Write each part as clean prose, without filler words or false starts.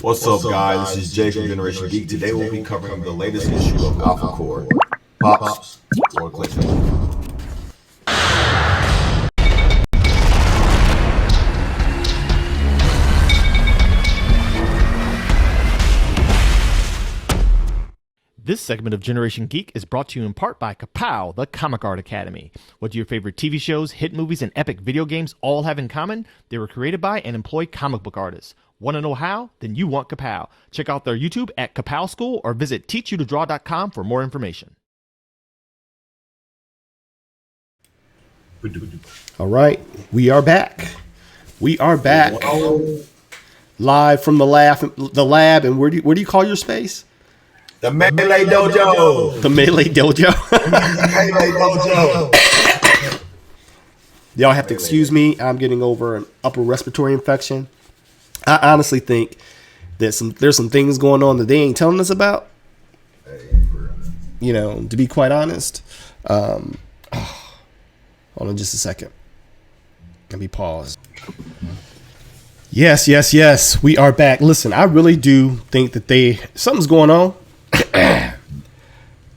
What's up, guys? This is Jay from Generation Geek. Today we'll be covering the latest issue of Alphacore. Pops, or click. This segment of Generation Geek is brought to you in part by Ka-Pow, the Comic Art Academy. What do your favorite TV shows, hit movies, and epic video games all have in common? They were created by and employ comic book artists. Want to know how? Then you want Ka-Pow. Check out their YouTube at Ka-Pow School or visit teachyoutodraw.com for more information. All right, we are back. We are back live from the lab. And where do you call your space? The Melee Dojo. The Melee Dojo. Melee Dojo. Y'all have to excuse me. I'm getting over an upper respiratory infection. I honestly think that there's some things going on that they ain't telling us about. You know, to be quite honest. Hold on just a second. Let me pause. Yes. We are back. Listen, I really do think that something's going on.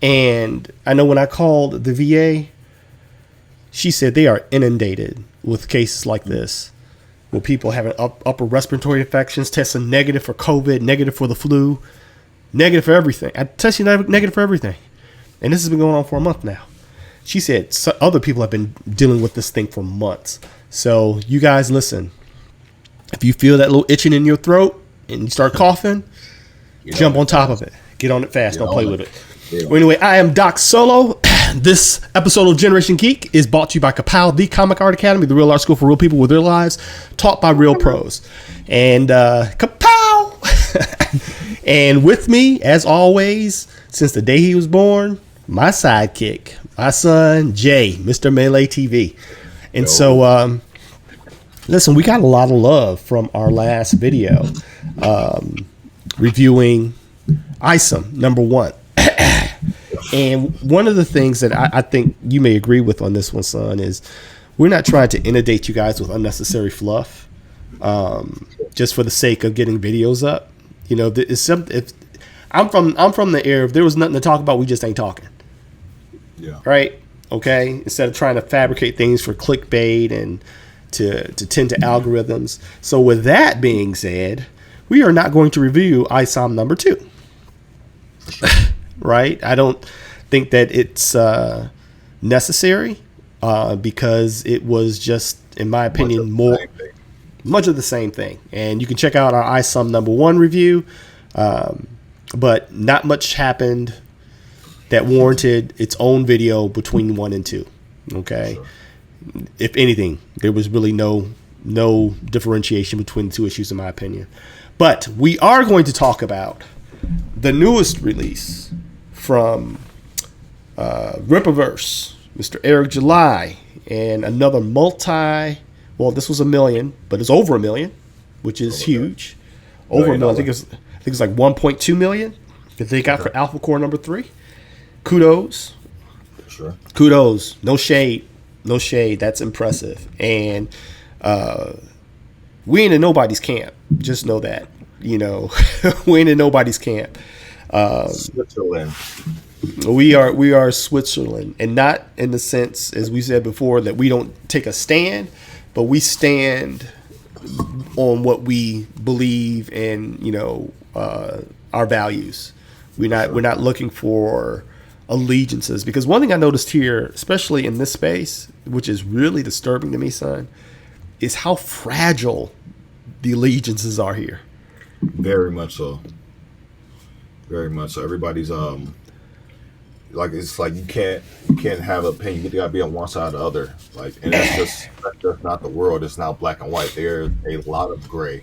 And I know when I called the VA, she said they are inundated with cases like this, where people having upper respiratory infections, testing negative for COVID, negative for the flu, negative for everything. I test you negative for everything. And this has been going on for a month now. She said other people have been dealing with this thing for months. So you guys listen. If you feel that little itching in your throat and you start coughing, jump on top of it. Get on it fast. Don't play with it. Well, anyway, I am Doc Solo. This episode of Generation Geek is brought to you by Ka-Pow, the Comic Art Academy, the real art school for real people with real lives, taught by real pros. And Ka-Pow! And with me, as always, since the day he was born, my sidekick, my son, Jay, Mr. Melee TV. And so, listen, we got a lot of love from our last video reviewing ISOM #1. And one of the things that I think you may agree with on this one, son, is we're not trying to inundate you guys with unnecessary fluff just for the sake of getting videos up. You know, if I'm from the era, if there was nothing to talk about, we just ain't talking. Yeah. Right? Okay? Instead of trying to fabricate things for clickbait and to tend to algorithms. So with that being said, we are not going to review ISOM #2. Right? I don't think that it's necessary because it was just, in my opinion, much of the same thing. And you can check out our ISOM #1 review, but not much happened that warranted its own video between 1 and 2. Okay? Sure. If anything, there was really no differentiation between the two issues, in my opinion. But we are going to talk about the newest release from Rippaverse, Mr. Eric July, and another this was $1 million, but it's over $1 million, which is huge. Over $1 million. I think it's like 1.2 million that they got for Alphacore #3. Kudos. Sure. Kudos. No shade. That's impressive. And we ain't in nobody's camp. Just know that. You know, we ain't in nobody's camp. Switzerland. We are Switzerland, and not in the sense, as we said before, that we don't take a stand, but we stand on what we believe and, you know, our values. We're not looking for allegiances, because one thing I noticed here, especially in this space, which is really disturbing to me, son, is how fragile the allegiances are here. Very much so. Everybody's it's like you can't have an opinion. You gotta be on one side or the other. Like, and that's just not the world. It's not black and white. There's a lot of gray.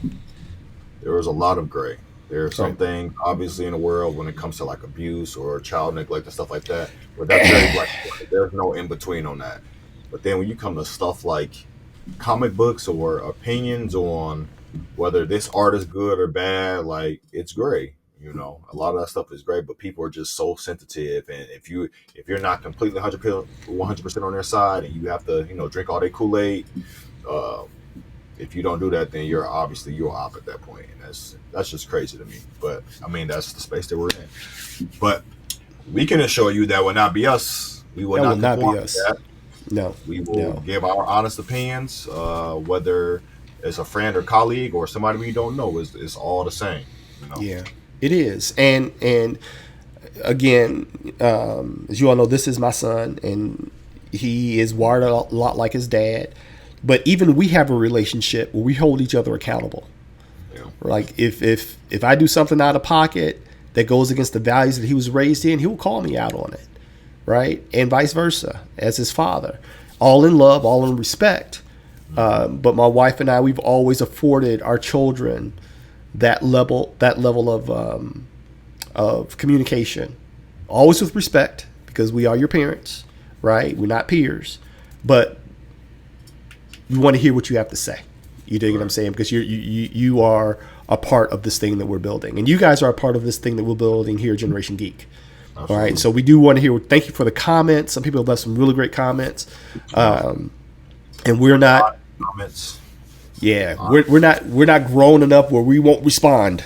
There is a lot of gray. There are some things, obviously, in the world when it comes to like abuse or child neglect and stuff like that, where that's very black and white. There's no in between on that. But then when you come to stuff like comic books or opinions on whether this art is good or bad, like, it's gray. You know, a lot of that stuff is great, but people are just so sensitive. And if you're not completely 100% on their side, and you have to, you know, drink all their Kool-Aid, if you don't do that, then you're op at that point, and that's just crazy to me. But I mean, that's the space that we're in. But we can assure you that will not be us. We will That will not not be conform to us. that. No. We will No. give our honest opinions, whether it's a friend or colleague or somebody we don't know. It's all the same. You know? Yeah, it is. And again, as you all know, this is my son, and he is wired a lot like his dad. But even we have a relationship where we hold each other accountable. Yeah. Like if I do something out of pocket that goes against the values that he was raised in, he will call me out on it, right? And vice versa, as his father, all in love, all in respect. But my wife and I, we've always afforded our children that level of communication, always with respect, because we are your parents, right? We're not peers, but we want to hear what you have to say. You dig what I'm saying? Because you are a part of this thing that we're building, and you guys are a part of this thing that we're building here at Generation Geek. Absolutely. All right, so we do want to hear. Thank you for the comments. Some people have left some really great comments, and we're not. Comments. Yeah, we're not grown enough where we won't respond.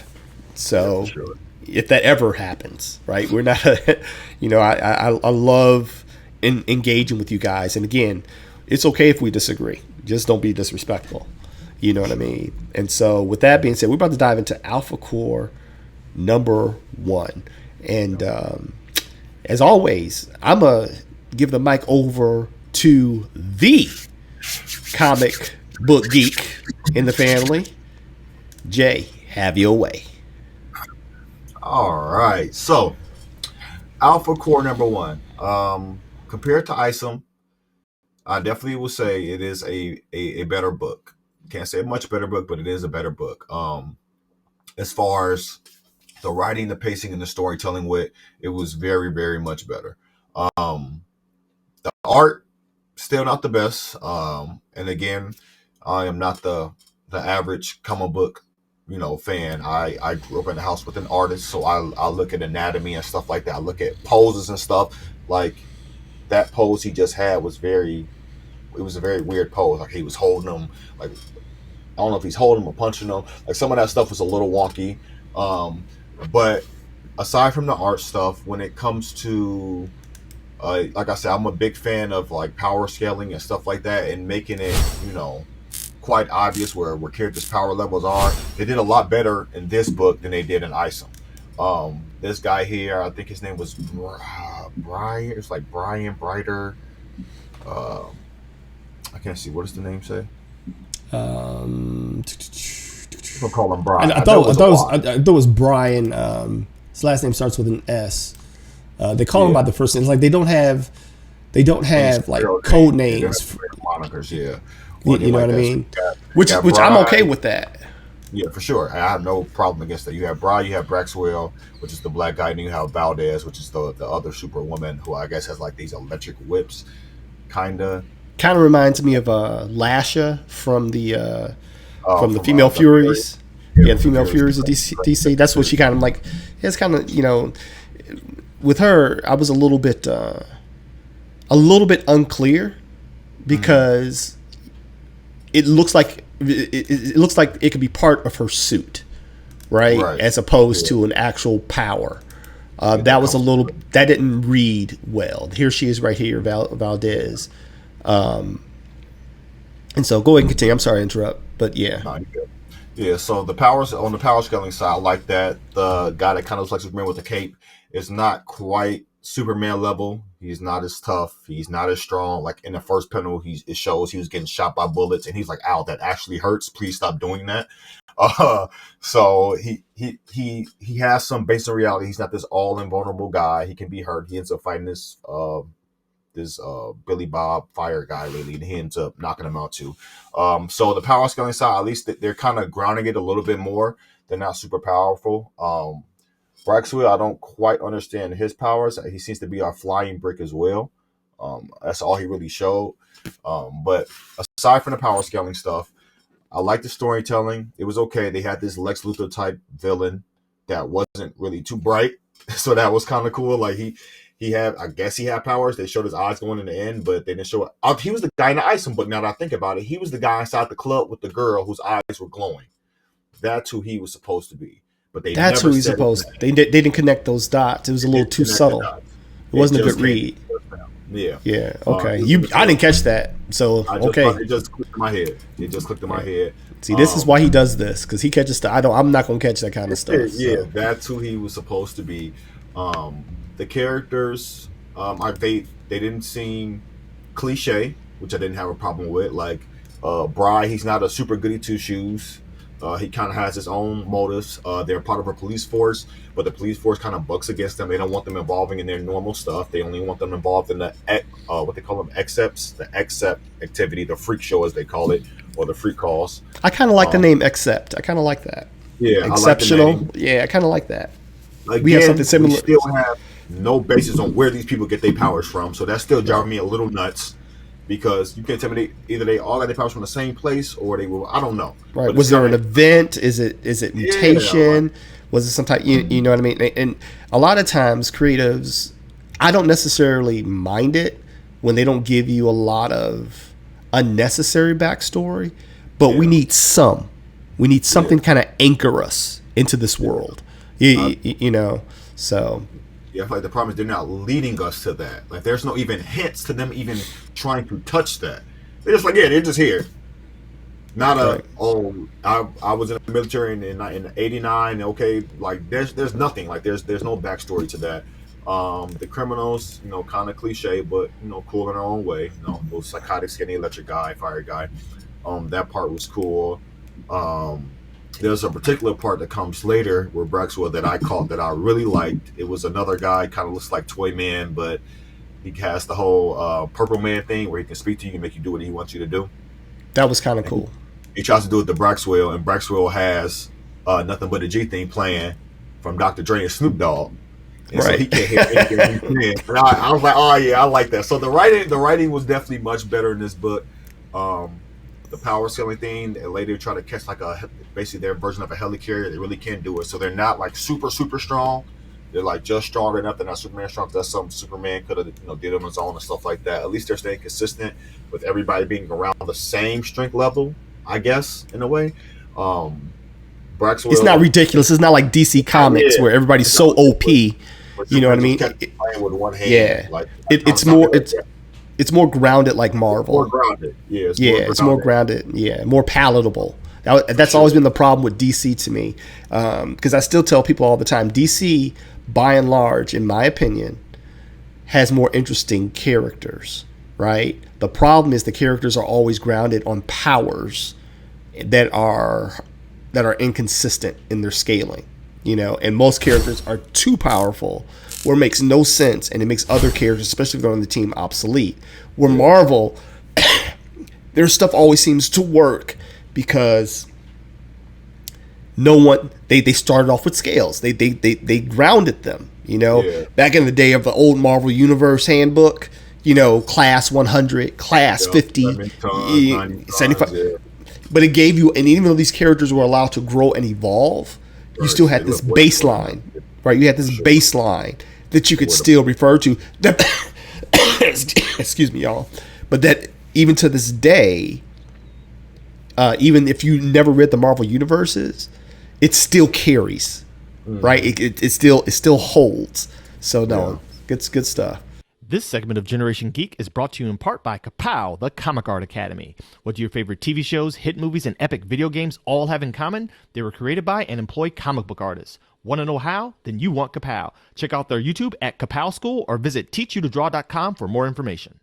So Yeah, sure. If that ever happens, right? We're not. I love engaging with you guys, and again, it's okay if we disagree. Just don't be disrespectful. You know what I mean? And so with that being said, we're about to dive into Alphacore #1. And as always, I'm going to give the mic over to the comic book geek in the family. Jay, have your way. All right. So, Alphacore #1. Compared to Isom, I definitely will say it is a better book. Can't say a much better book, but it is a better book. As far as the writing, the pacing, and the storytelling, it was very, very much better. The art, still not the best. And again, I am not the average comic book, fan. I grew up in a house with an artist, so I look at anatomy and stuff like that. I look at poses and stuff. Like that pose he just had was it was a very weird pose. Like he was holding them, like I don't know if he's holding them or punching them. Like some of that stuff was a little wonky. But aside from the art stuff, when it comes to like I said, I'm a big fan of like power scaling and stuff like that, and making it, quite obvious where characters' power levels are. They did a lot better in this book than they did in Isom. This guy here, I think his name was Brian. It's like Brian Brighter. I can't see. What does the name say? We'll call him Brian. I thought it was Brian. His last name starts with an S. They call him by the first name. It's like they don't have like code names. Monikers, yeah. You know what I mean? Which I'm okay with that. Yeah, for sure. I have no problem against that. You have Brian, you have Braxwell, which is the black guy, and you have Valdez, which is the other superwoman, who I guess has like these electric whips, kind of reminds me of Lasha from the Female Furies. The Female Furies of DC. That's what she kind of like. It's kind of, with her, I was a little bit unclear, because it looks like it could be part of her suit, right? As opposed to an actual power. That was that didn't read well. Here she is right here, Valdez. And so go ahead and continue. I'm sorry to interrupt, but yeah. Yeah, so on the power scaling side, I like that. The guy that kind of looks like Superman with the cape is not quite Superman level. He's not as tough. He's not as strong. Like in the first panel, it shows he was getting shot by bullets, and he's like, "Ow, that actually hurts. Please stop doing that." So he has some basic reality. He's not this all invulnerable guy. He can be hurt. He ends up fighting this Billy Bob fire guy lately, and he ends up knocking him out too. So the power scaling side, at least they're kind of grounding it a little bit more. They're not super powerful. Braxwell, I don't quite understand his powers. He seems to be our flying brick as well. That's all he really showed. But aside from the power scaling stuff, I like the storytelling. It was okay. They had this Lex Luthor type villain that wasn't really too bright, so that was kind of cool. Like I guess he had powers. They showed his eyes going in the end, but they didn't show it. He was the guy in the ice book. Now that I think about it, he was the guy inside the club with the girl whose eyes were glowing. That's who he was supposed to be. But they That's never who he's said supposed. They didn't connect those dots. It was a little too subtle. It wasn't a good read. Yeah. Yeah. Okay. I didn't catch that. So okay. It just clicked in my head. See, this is why he does this, because he catches stuff. I'm not gonna catch that kind of stuff. Yeah, so. That's who he was supposed to be. The characters, they didn't seem cliche, which I didn't have a problem with. Like Bry, he's not a super goody two shoes. He kind of has his own motives. They're part of a police force, but the police force kind of bucks against them. They don't want them involving in their normal stuff. They only want them involved in the what they call them, accepts, the accept activity, the freak show as they call it, or the freak calls. I kind of like the name accept. I kind of like that. Yeah, exceptional. I like the name. Yeah, I kind of like that. Again, we have something similar. We still have no basis on where these people get their powers from, so that's still driving me a little nuts. Because you can't tell me either they all got their powers from the same place or they will. I don't know. Right? But was there an event? Is it mutation? Yeah. Was it some type? You know what I mean? And a lot of times, creatives, I don't necessarily mind it when they don't give you a lot of unnecessary backstory, but we need some. We need something kind of anchor us into this world. You know, so. Yeah, I feel like the problem is they're not leading us to that. Like, there's no even hints to them even trying to touch that. They're just like, yeah, they're just here. Not I was in the military in '89. Okay, like there's nothing. Like there's no backstory to that. The criminals, kind of cliche, but cool in their own way. Those psychotic, skinny, electric guy, fire guy. That part was cool. There's a particular part that comes later where Braxwell that I really liked. It was another guy, kind of looks like Toy Man, but he has the whole Purple Man thing where he can speak to you and make you do what he wants you to do. That was kind of cool. He tries to do it to Braxwell, and Braxwell has Nothing But a G Thing playing from Dr. Dre and Snoop Dogg. And right. So he can't hear anything. And I was like, oh yeah, I like that. So the writing was definitely much better in this book. The power scaling thing, and later try to catch basically their version of a helicarrier. They really can't do it. So they're not like super strong. They're like just strong enough. They're not Superman strong. That's something Superman could have did on his own and stuff like that. At least they're staying consistent with everybody being around the same strength level, I guess, in a way. Braxwell, it's not ridiculous. It's not like DC Comics where everybody's so OP. You know what I mean? Playing with one hand. Yeah. It's more grounded like Marvel. More grounded. Yeah. It's more grounded. Yeah. More palatable. That's always been the problem with DC to me. Because I still tell people all the time, DC, by and large, in my opinion, has more interesting characters, right? The problem is the characters are always grounded on powers that are inconsistent in their scaling, and most characters are too powerful where it makes no sense, and it makes other characters, especially if they're on the team, obsolete. Where Marvel, their stuff always seems to work because they started off with scales. They grounded them, Back in the day of the old Marvel Universe handbook, class 100, class 50, 75. Yeah. But it gave you, and even though these characters were allowed to grow and evolve, you still had this baseline, right? You had this baseline that you could still refer to. Excuse me, y'all. But that even to this day, even if you never read the Marvel universes, it still carries, right? It still holds. So good stuff. This segment of Generation Geek is brought to you in part by Ka-Pow, the Comic Art Academy. What do your favorite TV shows, hit movies, and epic video games all have in common? They were created by and employ comic book artists. Want to know how? Then you want Ka-Pow. Check out their YouTube at Ka-Pow School or visit teachyoutodraw.com for more information.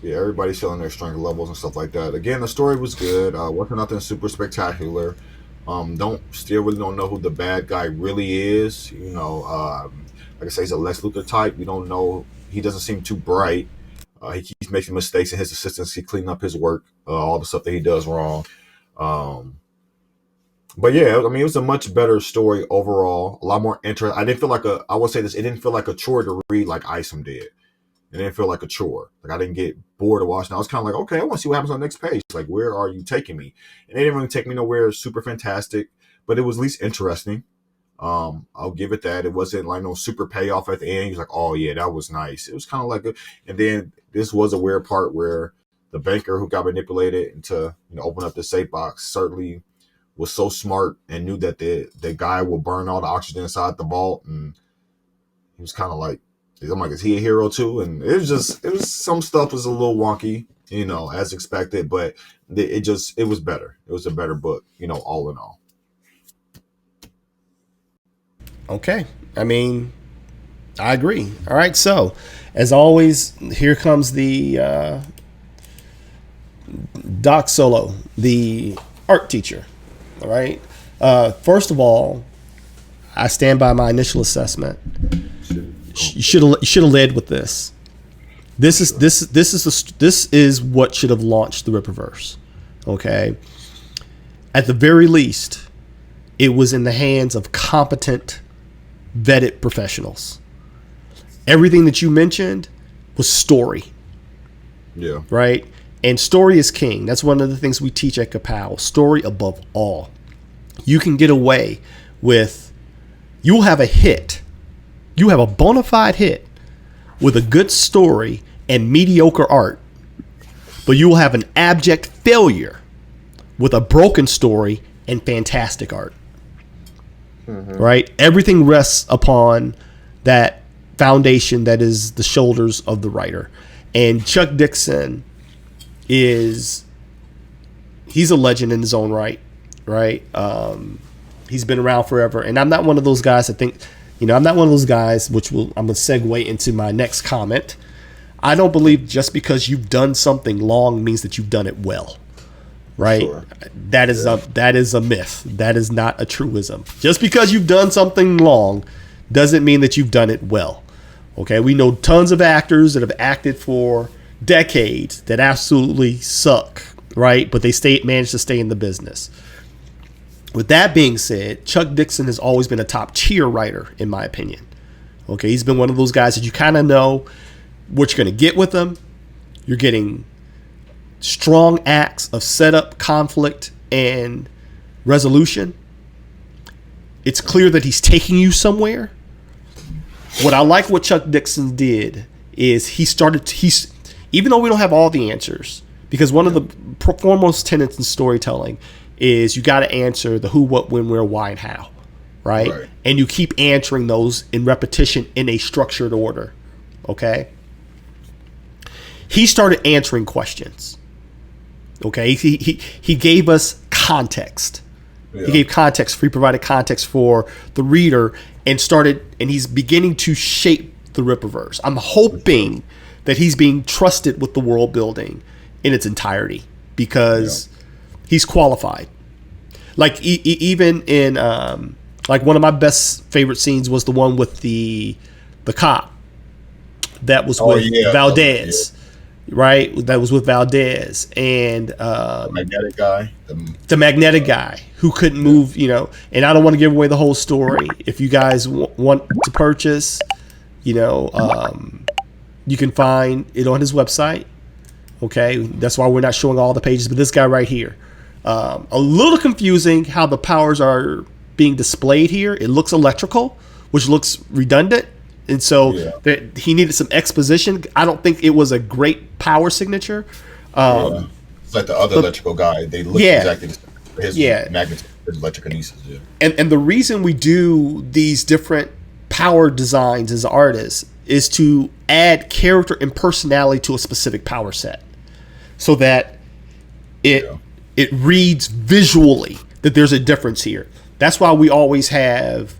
Yeah, everybody's showing their strength levels and stuff like that. Again, the story was good. Wasn't nothing super spectacular. Still really don't know who the bad guy really is. Like I say, he's a Lex Luthor type. We don't know. He doesn't seem too bright. He keeps making mistakes, and his assistants keep cleaning up his work, all the stuff that he does wrong. But yeah, it was a much better story overall. A lot more interest. I will say this, it didn't feel like a chore to read like Isom did. It didn't feel like a chore. Like, I didn't get bored of watching. I was kind of like, okay, I want to see what happens on the next page. Like, where are you taking me? And they didn't really take me nowhere super fantastic, but it was at least interesting. I'll give it that. It wasn't like no super payoff at the end. He was like, oh yeah, that was nice. It was kind of like and then this was a weird part where the banker who got manipulated into, open up the safe box certainly was so smart and knew that the guy will burn all the oxygen inside the vault, and he was kind of like, I'm like, is he a hero too? And it was some stuff was a little wonky, as expected, but it was better. It was a better book, all in all. Okay. I mean, I agree. All right. So, as always, here comes the Doc Solo, the art teacher. All right. First of all, I stand by my initial assessment. You should have led with this. This is what should have launched the Rippaverse. Okay. At the very least, it was in the hands of competent, vetted professionals. Everything that you mentioned was story. Yeah. Right? And story is king. That's one of the things we teach at Ka-Pow. Story above all. You can get away with, you'll have a hit. You have a bona fide hit with a good story and mediocre art. But you will have an abject failure with a broken story and fantastic art. Mm-hmm. Right? Everything rests upon that foundation that is the shoulders of the writer. And Chuck Dixon he's a legend in his own right. He's been around forever. And I'm not one of those guys that think, I'm not one of those guys, I'm going to segue into my next comment. I don't believe just because you've done something long means that you've done it well. Right? Sure. That is a myth. That is not a truism. Just because you've done something long doesn't mean that you've done it well. Okay? We know tons of actors that have acted for decades that absolutely suck, right? But they managed to stay in the business. With that being said, Chuck Dixon has always been a top tier writer, in my opinion. Okay, he's been one of those guys that you kind of know what you're going to get with him. You're getting strong acts of setup, conflict, and resolution. It's clear that he's taking you somewhere. What I like what Chuck Dixon did is even though we don't have all the answers, because one of the foremost tenets in storytelling is you got to answer the who, what, when, where, why, and how, right? And you keep answering those in repetition in a structured order, okay? He started answering questions, okay? He gave us context. Yeah. He gave context. He provided context for the reader and he's beginning to shape the Rippaverse. I'm hoping that he's being trusted with the world building in its entirety because he's qualified. Like even in like one of my best favorite scenes was the one with the cop that was with Valdez, right? That was with Valdez and magnetic guy, the magnetic guy who couldn't move, And I don't want to give away the whole story. If you guys want to purchase, you can find it on his website. Okay, that's why we're not showing all the pages, but this guy right here. A little confusing how the powers are being displayed here. It looks electrical, which looks redundant. And so he needed some exposition. I don't think it was a great power signature. It's like the other electrical guy. They look exactly the same. His magnetic, his electrokinesis. Yeah. And the reason we do these different power designs as artists is to add character and personality to a specific power set so that it reads visually that there's a difference here. That's why we always have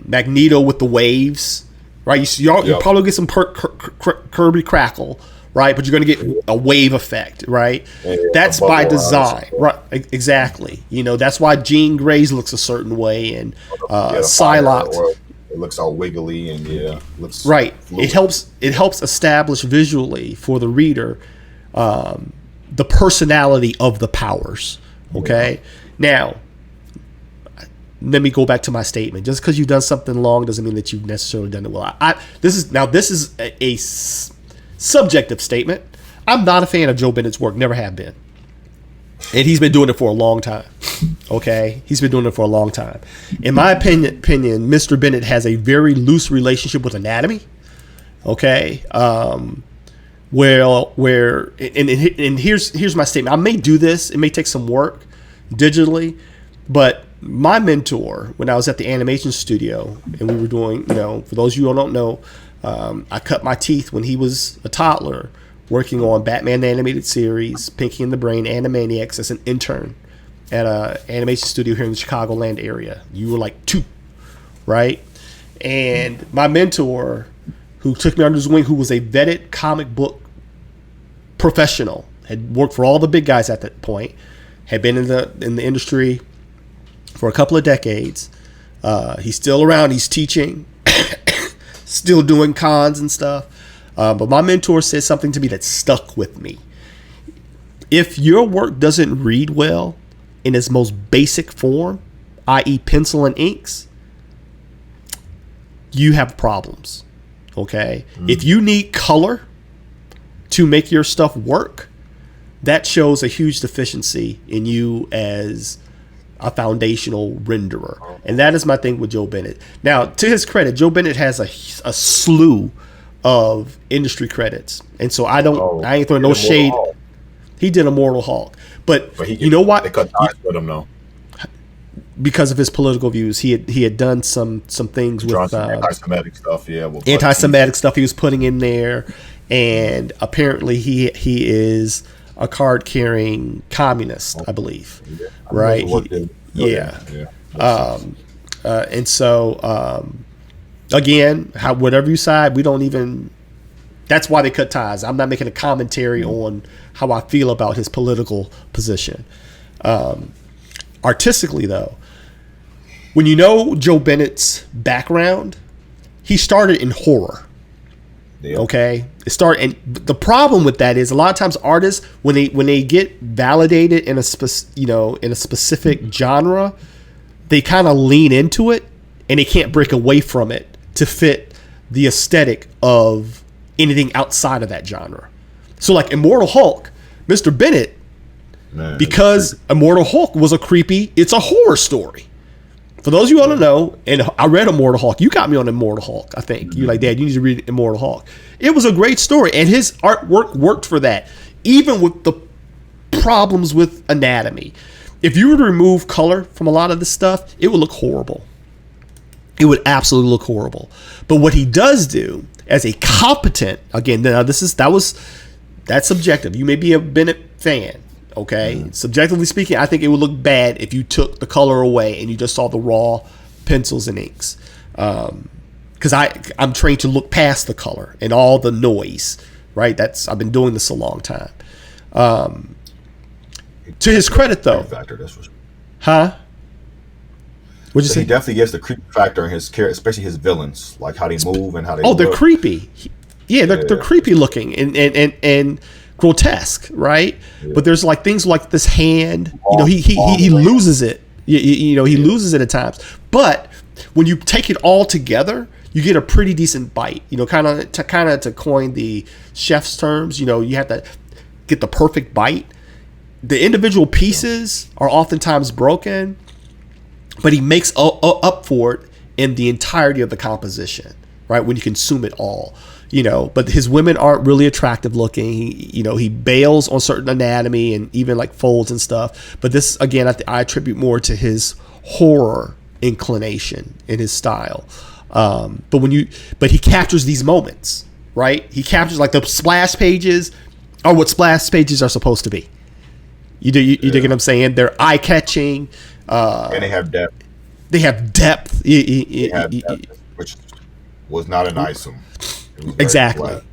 Magneto with the waves, right? You'll probably get some Kirby crackle, right? But you're going to get a wave effect, right? That's by design, right? Exactly. That's why Jean Grey's looks a certain way and Psylocke. It looks all wiggly and looks right. fluid. It helps establish visually for the reader the personality of the powers. Okay. Now, let me go back to my statement. Just because you've done something long doesn't mean that you've necessarily done it well. This is a subjective statement. I'm not a fan of Joe Bennett's work. Never have been. And he's been doing it for a long time. Okay, he's been doing it for a long time. In my opinion, Mr. Bennett has a very loose relationship with anatomy. Okay, where and here's my statement. I may do this. It may take some work digitally, but my mentor, when I was at the animation studio and we were doing, for those of you who don't know, I cut my teeth when he was a toddler, working on Batman animated series, Pinky and the Brain, Animaniacs as an intern at a animation studio here in the Chicagoland area. You were like 2, right? And my mentor, who took me under his wing, who was a vetted comic book professional, had worked for all the big guys at that point, had been in the industry for a couple of decades. He's still around. He's teaching, still doing cons and stuff. But my mentor said something to me that stuck with me. If your work doesn't read well in its most basic form, i.e. pencil and inks, you have problems. Okay? If you need color to make your stuff work, that shows a huge deficiency in you as a foundational renderer. And that is my thing with Joe Bennett. Now, to his credit, Joe Bennett has a slew of industry credits. And so I ain't throwing no shade. Hulk. He did Immortal Hulk. But he you know what? They cut ties with him, though. Because of his political views, he had done some things with some anti-Semitic stuff. Yeah, anti-Semitic stuff he was putting in there, and apparently he is a card-carrying communist, I believe. Yeah. Right? And so again, whatever you side, we don't even. That's why they cut ties. I'm not making a commentary on how I feel about his political position. Artistically, though, when you know Joe Bennett's background, he started in horror. Yeah. Okay, and the problem with that is a lot of times artists, when they get validated in a specific genre, they kind of lean into it and they can't break away from it to fit the aesthetic of anything outside of that genre. So, like Immortal Hulk, Mr. Bennett. Man, because Immortal Hulk was it's a horror story. For those of you who don't know, and I read Immortal Hulk. You got me on Immortal Hulk, I think. You're like, Dad, you need to read Immortal Hulk. It was a great story, and his artwork worked for that, even with the problems with anatomy. If you were to remove color from a lot of this stuff, it would look horrible. It would absolutely look horrible. But what he does do, as a competent, again, now that's subjective. You may be a Bennett fan. Okay, subjectively speaking, I think it would look bad if you took the color away and you just saw the raw pencils and inks. Because I'm trained to look past the color and all the noise. Right, I've been doing this a long time. To his credit, though, huh? What'd you say? He definitely gets the creep factor in his character, especially his villains, like how they move and how they. Oh, they're creepy. They're creepy looking and grotesque, right? Yeah. But there's like things like this hand. He loses it. He loses it at times. But when you take it all together, you get a pretty decent bite. Kind of to coin the chef's terms. You have to get the perfect bite. The individual pieces are oftentimes broken, but he makes up for it in the entirety of the composition. Right, when you consume it all. But his women aren't really attractive looking. He bails on certain anatomy and even like folds and stuff. But this, again, I attribute more to his horror inclination in his style. But he captures these moments, right? He captures like the splash pages are what splash pages are supposed to be. You dig what I'm saying? They're eye catching. And they have depth. They have depth. Which was not an item. Exactly. Flat.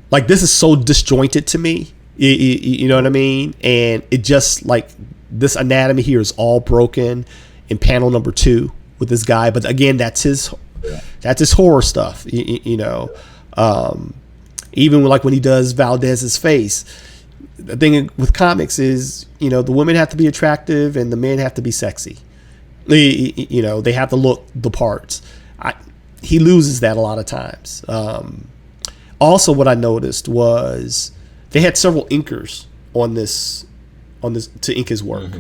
Like, this is so disjointed to me. You know what I mean? And it just, like, this anatomy here is all broken in panel number 2 with this guy. But again, that's his horror stuff. Even like when he does Valdez's face. The thing with comics is, the women have to be attractive and the men have to be sexy. They have to look the parts. He loses that a lot of times. Also, what I noticed was they had several inkers on this on this to ink his work.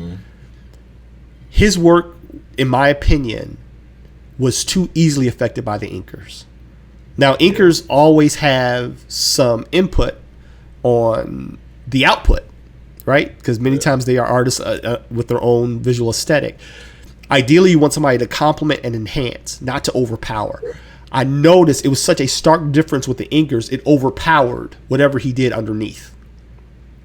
His work, in my opinion, was too easily affected by the inkers. Now, inkers always have some input on the output, right? Because many times they are artists with their own visual aesthetic. Ideally, you want somebody to complement and enhance, not to overpower. I noticed it was such a stark difference with the inkers; it overpowered whatever he did underneath.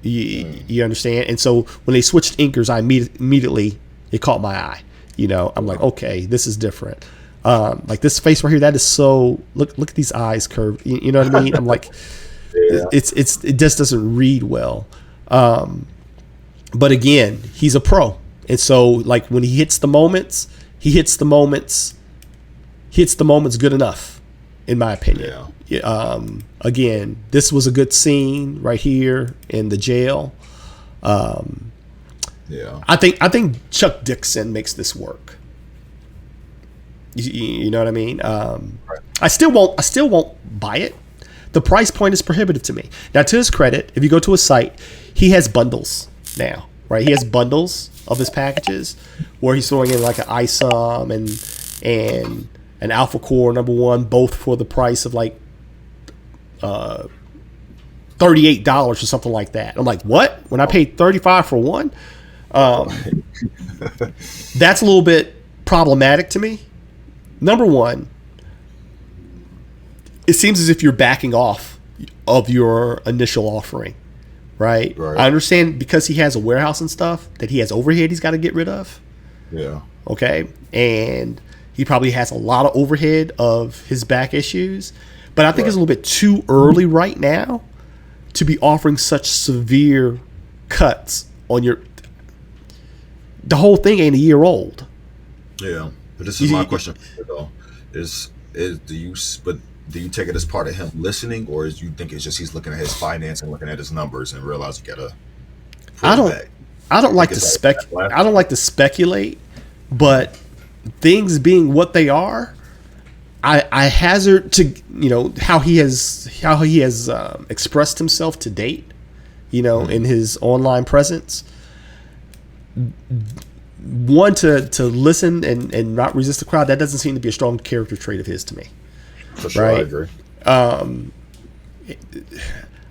You understand? And so when they switched inkers, I immediately it caught my eye. I'm like, okay, this is different. Like this face right here, that is so. Look at these eyes curved. You know what I mean? I'm like, it just doesn't read well. But again, he's a pro, and so like when he hits the moments good enough, in my opinion. Again, this was a good scene right here in the jail. I think Chuck Dixon makes this work. You know what I mean? I still won't buy it. The price point is prohibitive to me. Now, to his credit, if you go to his site, he has bundles now, right? He has bundles of his packages where he's throwing in like an ISOM and an Alphacore #1, both for the price of like $38 or something like that. I'm like, what? When I paid $35 for one? That's a little bit problematic to me. Number one, it seems as if you're backing off of your initial offering, right? I understand because he has a warehouse and stuff that he has overhead he's got to get rid of. Yeah. Okay. And he probably has a lot of overhead of his back issues. But I think it's a little bit too early right now to be offering such severe cuts on your... The whole thing ain't a year old. Yeah. But this is my question, though. Do you take it as part of him listening, or do you think it's just he's looking at his finance and looking at his numbers and realize you gotta? I don't like to speculate, but things being what they are, I hazard to how he has expressed himself to date, in his online presence. One to listen and not resist the crowd, that doesn't seem to be a strong character trait of his to me. For sure, right? I agree.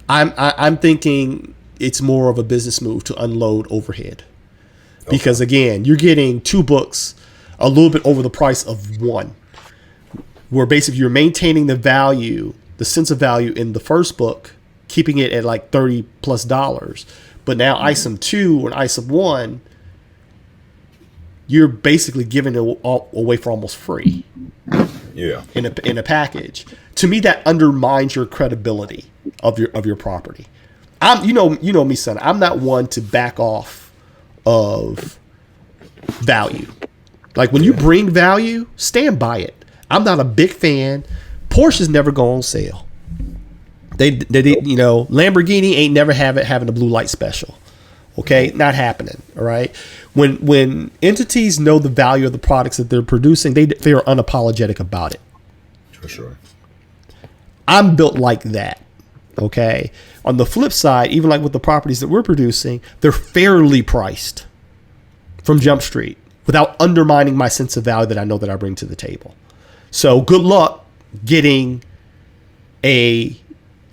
I'm thinking it's more of a business move to unload overhead, because again, you're getting 2 books a little bit over the price of one, where basically you're maintaining the value, the sense of value in the first book, keeping it at like $30+, but now ISOM 2 and ISOM 1, you're basically giving it all away for almost free. Yeah. In a package. To me, that undermines your credibility of your property. You know me, son. I'm not one to back off of value. Like when you bring value, stand by it. I'm not a big fan. Porsches never go on sale. They Lamborghini ain't never having a blue light special. Okay, not happening. All right. When entities know the value of the products that they're producing, they are unapologetic about it. For sure. I'm built like that. Okay. On the flip side, even like with the properties that we're producing, they're fairly priced from Jump Street without undermining my sense of value that I know that I bring to the table. So good luck getting a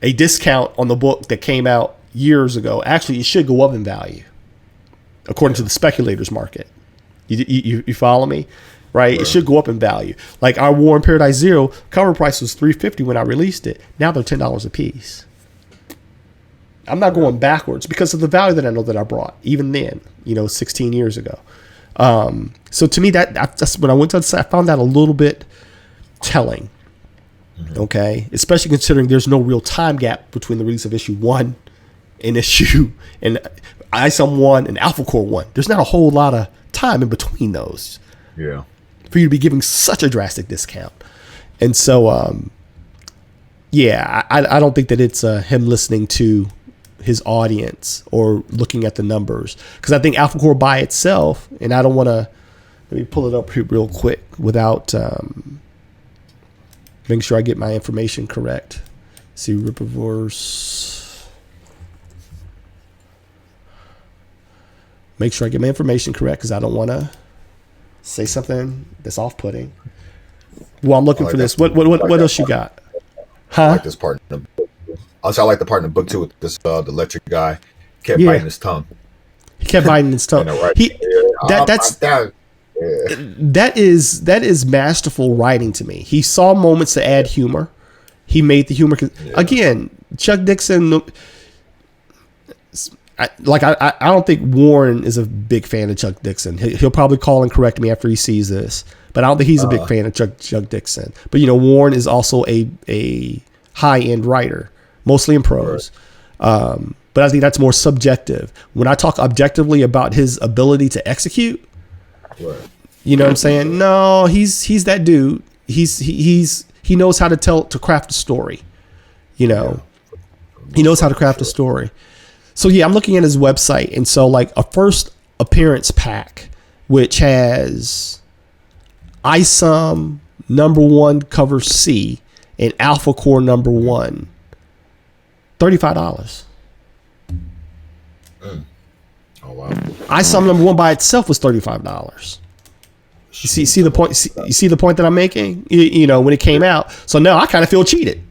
discount on the book that came out years ago. Actually, it should go up in value according to the speculators market. You follow me? Right? It should go up in value. Like our War in Paradise Zero cover price was $350 when I released it. Now they're $10 a piece. I'm not going backwards because of the value that I know that I brought, even then, 16 years ago. So to me, that's when I went to the site, I found that a little bit telling. Okay, especially considering there's no real time gap between the release of issue 1 and ISOM 1 and Alphacore 1. There's not a whole lot of time in between those. Yeah. For you to be giving such a drastic discount. And so, I don't think that it's him listening to his audience or looking at the numbers. Because I think Alphacore by itself, and I don't want to, let me pull it up here real quick without making sure I get my information correct. See, Rippaverse. Make sure I get my information correct because I don't want to say something that's off-putting. Well, I'm looking for this. What else you got? Huh? I like this part in the book. Also, I like the part in the book too with this the electric guy kept biting his tongue. He kept biting his tongue. That is masterful writing to me. He saw moments to add humor. He made the humor. Again, Chuck Dixon. I don't think Warren is a big fan of Chuck Dixon. He'll probably call and correct me after he sees this, but I don't think he's a big fan of Chuck Dixon. But Warren is also a high end writer, mostly in prose. Right. But I think that's more subjective. When I talk objectively about his ability to execute, right. You know what I'm saying? No, he's that dude. He knows how to craft a story. He knows how to craft a story. So yeah, I'm looking at his website, and so like a first appearance pack, which has ISOM #1 cover C and Alphacore #1, $35. Oh wow! ISOM #1 by itself was $35. You see the point? You see the point that I'm making? When it came out. So now I kind of feel cheated.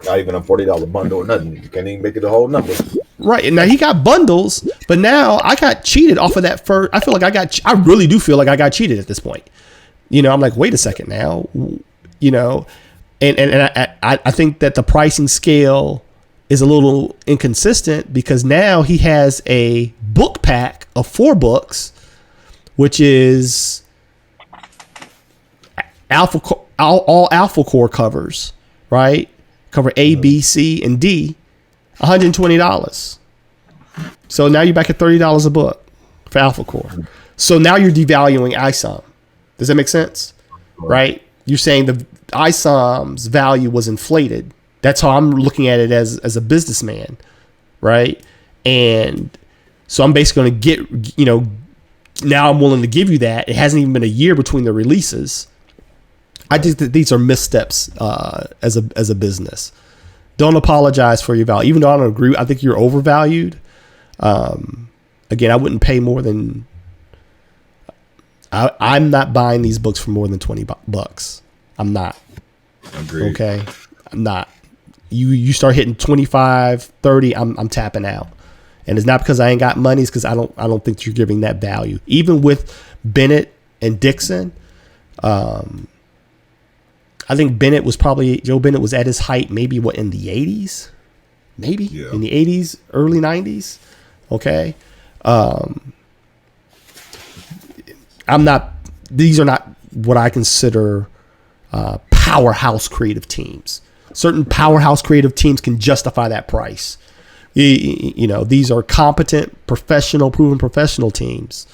Not even a $40 bundle or nothing. You can't even make it the whole number. Right. And now he got bundles, but now I got cheated off of that first. I feel like I really do feel like I got cheated at this point. I'm like, wait a second now, and I think that the pricing scale is a little inconsistent because now he has a book pack of 4 books, which is all Alphacore covers, right? Cover A, B, C, and D, $120. So now you're back at $30 a book for Alphacore. So now you're devaluing ISOM. Does that make sense? Right? You're saying the ISOM's value was inflated. That's how I'm looking at it as a businessman, right? And so I'm basically going to get, now I'm willing to give you that. It hasn't even been a year between the releases. I think that these are missteps as a business. Don't apologize for your value, even though I don't agree. I think you're overvalued. Again, I wouldn't pay more than. I'm not buying these books for more than $20. I'm not. Agreed. Okay, I'm not. You start hitting 25, 30, I'm tapping out. And it's not because I ain't got money. It's because I don't think you're giving that value. Even with Bennett and Dixon. I think Joe Bennett was at his height, maybe in the 80s, in the 80s, early 90s. Okay. These are not what I consider powerhouse creative teams. Certain powerhouse creative teams can justify that price. These are competent, proven professional teams.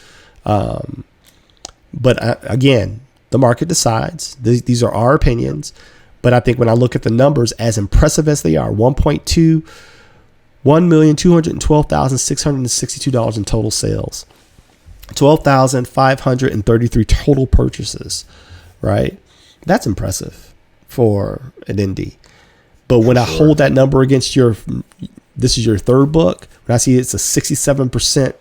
But again, the market decides. These are our opinions. But I think when I look at the numbers, as impressive as they are, $1,212,662 in total sales, 12,533 total purchases, right? That's impressive for an indie. But when I hold that number against this is your 3rd book, when I see it's a 67%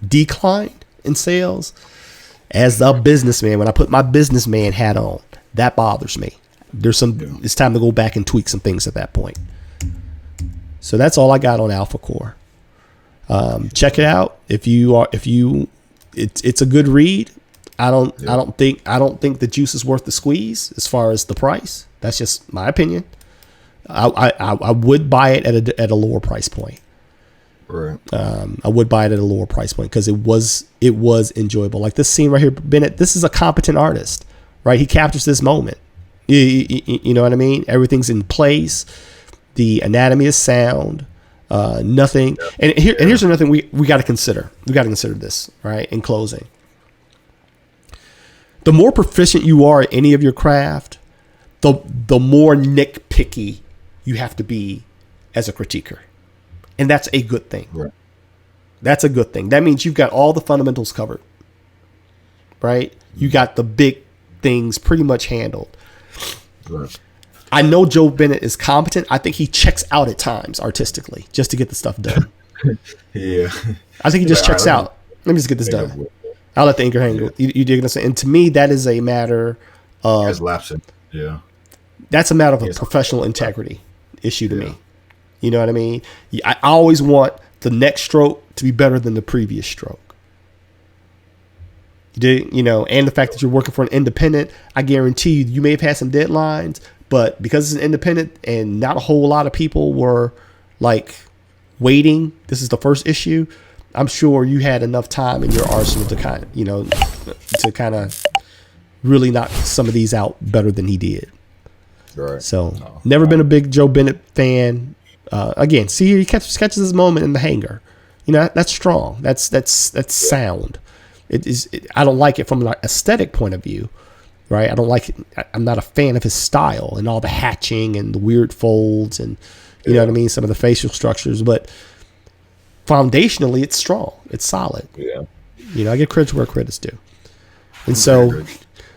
decline in sales, as a businessman, when I put my businessman hat on, that bothers me. It's time to go back and tweak some things at that point. So that's all I got on Alphacore. Check it out. It's a good read. I don't think the juice is worth the squeeze as far as the price. That's just my opinion. I would buy it at a lower price point. Right. I would buy it at a lower price point because it was enjoyable. Like this scene right here, Bennett. This is a competent artist, right? He captures this moment. You know what I mean? Everything's in place. The anatomy is sound. Nothing. And here's another thing we got to consider. We got to consider this, right? In closing, the more proficient you are at any of your craft, the more nitpicky you have to be as a critiquer. And that's a good thing. Right. That's a good thing. That means you've got all the fundamentals covered, right? You got the big things pretty much handled. Right. I know Joe Bennett is competent. I think he checks out at times artistically just to get the stuff done. Yeah. I think he just checks out. Let me just get this done. I'll let the inker hang. You dig what I'm saying? And to me, that is a matter of lapsing. Yeah. That's a matter of a professional integrity issue to me. You know what I mean? I always want the next stroke to be better than the previous stroke. You know, and the fact that you're working for an independent, I guarantee you may have had some deadlines, but because it's an independent and not a whole lot of people were like waiting, this is the first issue. I'm sure you had enough time in your arsenal to kind of really knock some of these out better than he did. Right. So never been a big Joe Bennett fan. Again, see, he catches his moment in the hangar. You know, that's strong. That's sound. I don't like it from an aesthetic point of view, right? I don't like it. I'm not a fan of his style and all the hatching and the weird folds and you know what I mean, some of the facial structures. But foundationally, it's strong. It's solid. Yeah. You know, I give credit where credit's due. And so,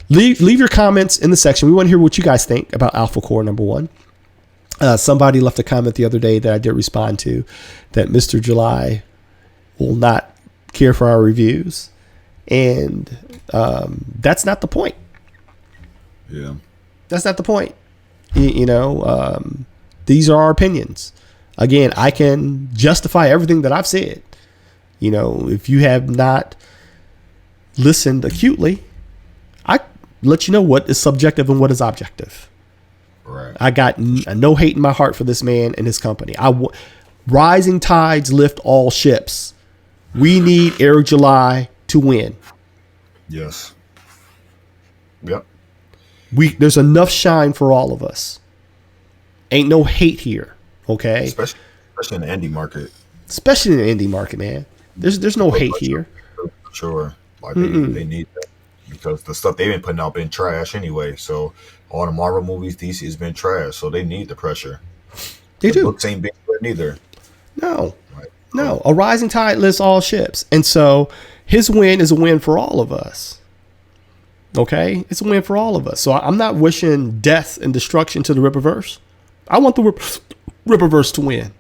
leave your comments in the section. We want to hear what you guys think about Alphacore #1. Somebody left a comment the other day that I did respond to, that Mr. July will not care for our reviews. And that's not the point. Yeah. That's not the point. You know, these are our opinions. Again, I can justify everything that I've said. You know, if you have not listened acutely, I let you know what is subjective and what is objective. Right. I got no hate in my heart for this man and his company. Rising tides lift all ships. We need Eric July to win. Yes. Yep. There's enough shine for all of us. Ain't no hate here. Okay. Especially in the indie market. Especially in the indie market, man. There's no hate here. Sure. Like they need that. Because the stuff they've been putting out been trash anyway. So all the Marvel movies, DC has been trash. So they need the pressure. They do. Books ain't been good neither. No. Right. No. A rising tide lifts all ships. And so his win is a win for all of us. Okay? It's a win for all of us. So I'm not wishing death and destruction to the Rippaverse. I want the Rippaverse to win.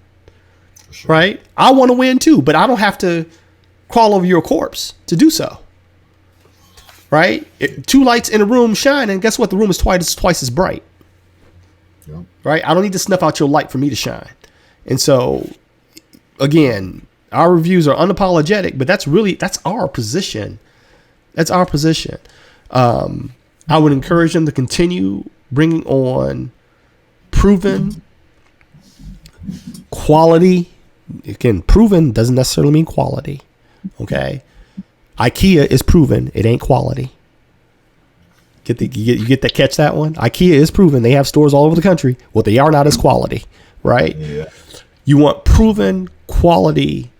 Sure. Right? I want to win too, but I don't have to crawl over your corpse to do so. Right? Two lights in a room shine, and guess what? The room is twice as bright. Yep. Right? I don't need to snuff out your light for me to shine. And so, again, our reviews are unapologetic, but that's our position. That's our position. I would encourage them to continue bringing on proven quality. Again, proven doesn't necessarily mean quality. Okay. IKEA is proven. It ain't quality. You get that? Catch that one? IKEA is proven. They have stores all over the country. Well, they are not as quality, right? Yeah. You want proven quality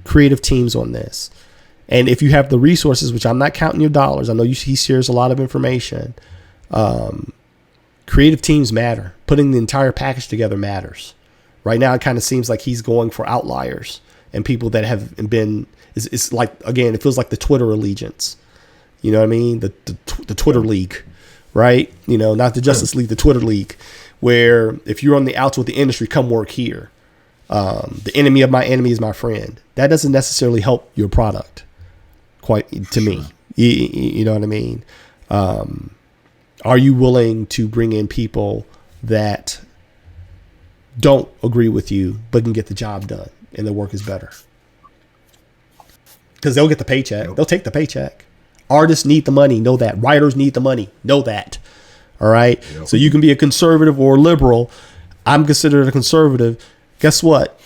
creative teams on this. And if you have the resources, which I'm not counting your dollars, I know he shares a lot of information. Creative teams matter. Putting the entire package together matters. Right now, it kind of seems like he's going for outliers and people that have been. It's like, again, it feels like the Twitter allegiance. You know what I mean? The Twitter League, right? You know, not the Justice League, the Twitter League, where if you're on the outs with the industry, come work here. The enemy of my enemy is my friend. That doesn't necessarily help your product, quite to me. You know what I mean? Are you willing to bring in people that don't agree with you but can get the job done and the work is better? Because they'll get the paycheck. Yep. They'll take the paycheck. Artists need the money. Know that. Writers need the money. Know that. All right. Yep. So you can be a conservative or liberal. I'm considered a conservative. Guess what?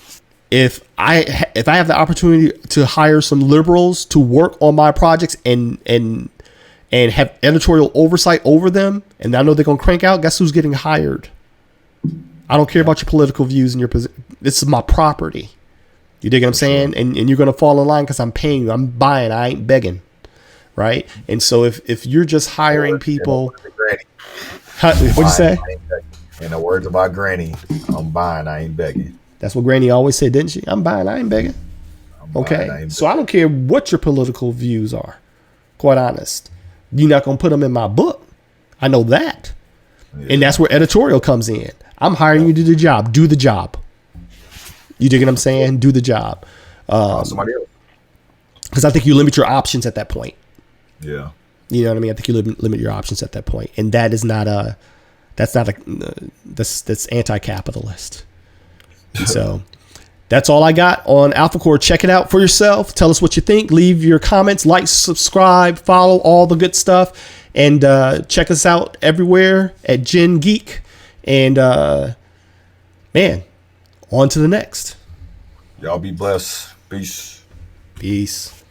If I have the opportunity to hire some liberals to work on my projects and have editorial oversight over them, and I know they're gonna crank out, guess who's getting hired? I don't care about your political views and your position. This is my property. You dig what I'm saying? And you're going to fall in line because I'm paying you. I'm buying. I ain't begging. Right? And so if you're just hiring people. What'd you say? In the words of our granny, I'm buying. I ain't begging. That's what Granny always said, didn't she? I'm buying. I ain't begging. Okay. So I don't care what your political views are. Quite honest. You're not going to put them in my book. I know that. Yeah. And that's where editorial comes in. I'm hiring you to do the job. Do the job. You dig what I'm saying? Do the job. Somebody else. Because I think you limit your options at that point. Yeah. You know what I mean? I think you limit your options at that point, and that is that's anti-capitalist. And so that's all I got on Alphacore. Check it out for yourself. Tell us what you think. Leave your comments, like, subscribe, follow, all the good stuff, and check us out everywhere at Gen Geek. And man, on to the next. Y'all be blessed. Peace. Peace.